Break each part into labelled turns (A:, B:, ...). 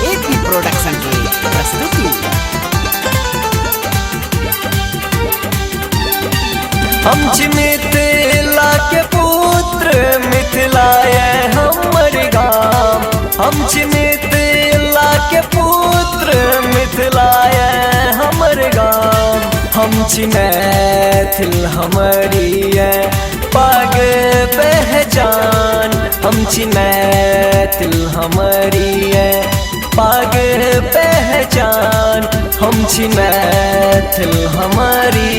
A: AP production की प्रस्तुति।
B: हम मिथिला के पुत्र मिथिलाए हमर गाम। हम मिथिला के पुत्र मिथिलाए हमर गाम। हम मैथिल हमारी पाग पहचान। हम मैथिल हमारी पाग पहचान। हम मैथिल हमारी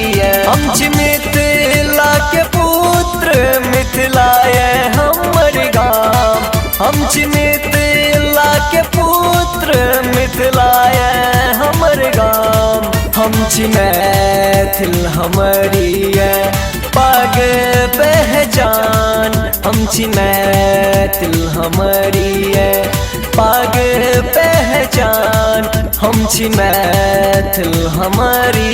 B: हम मिथिला के पुत्र मिथिलाए हमर गाम। हम मिथिला के पुत्र मिथिलाए हमर गाम। हम मैथिल हमारी पाग पहचान। हम मैथिल हमारी पाग पहचान। हम मैथिल हमारी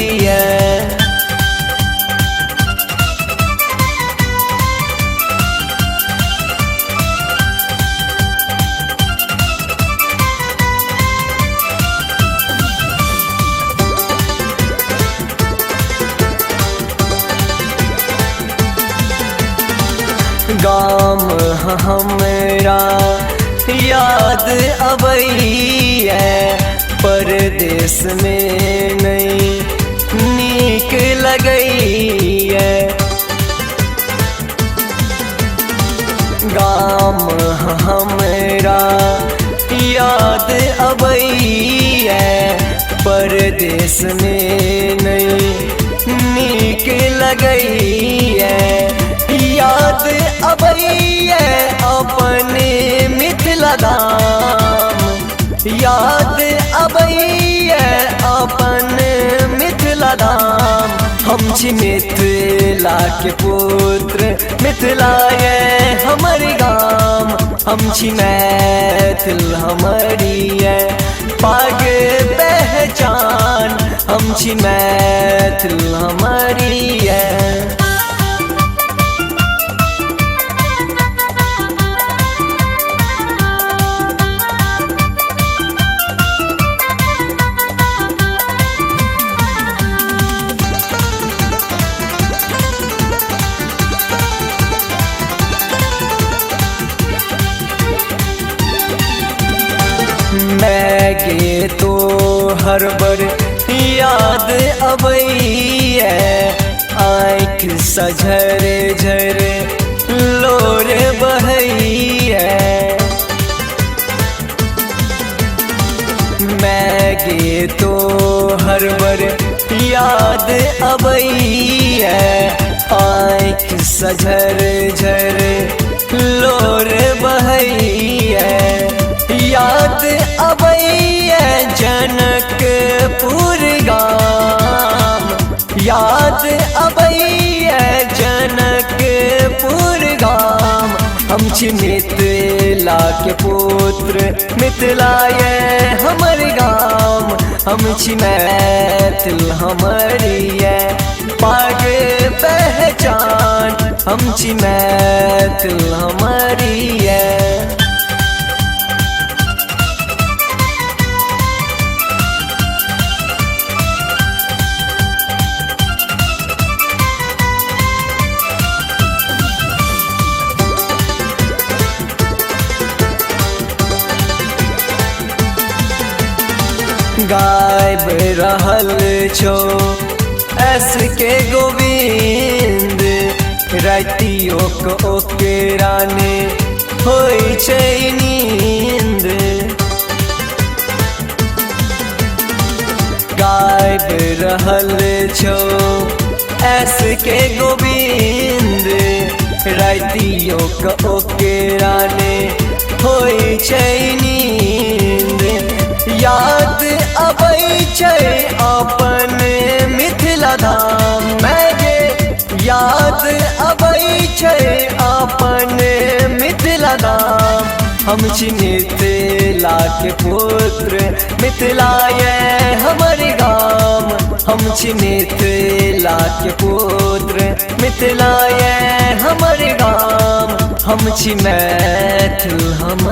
B: गाम हमरा याद अबई परदेश में नहीं नीक लगई। गाम हमरा याद अबई परदेश में नहीं नीक लगई। याद अबई अपने मिथिला धाम। याद अबई अपने मिथिला धाम। हम मिथिला के पुत्र मिथिलाए हमर गाम। हम मैथिल हमारी पाग पहचान। हम मैथिल हमारी मैगे तो हर बर याद अबई आँख सझर झर लोर बहई। मैगे तो हर बर याद अबई आँख सझर झर लोर बहई। याद अबई जनकपुर गाम। याद अबई जनकपुर गाम। हम मिथिला के पुत्र मिथिलाए हमर गाम। हम मैथिल हमारी पाग पहचान। हम मैथिल हमारी गायब रहल छो एस के गोविंद। रातियों को ओकरा ने होई छै नींद। गायब रहल छो एस के गोविंद। रातियों को ओकरा ने होई छै नींद। याद अबई छै अपने मिथिला धाम। मैगे याद अबई छै अपने मिथिला धाम। हम मिथिला के पुत्र मिथिलाए हमर गाम। हम मिथिला के पुत्र मिथिलाए हमर गाम। हम मैथिल हम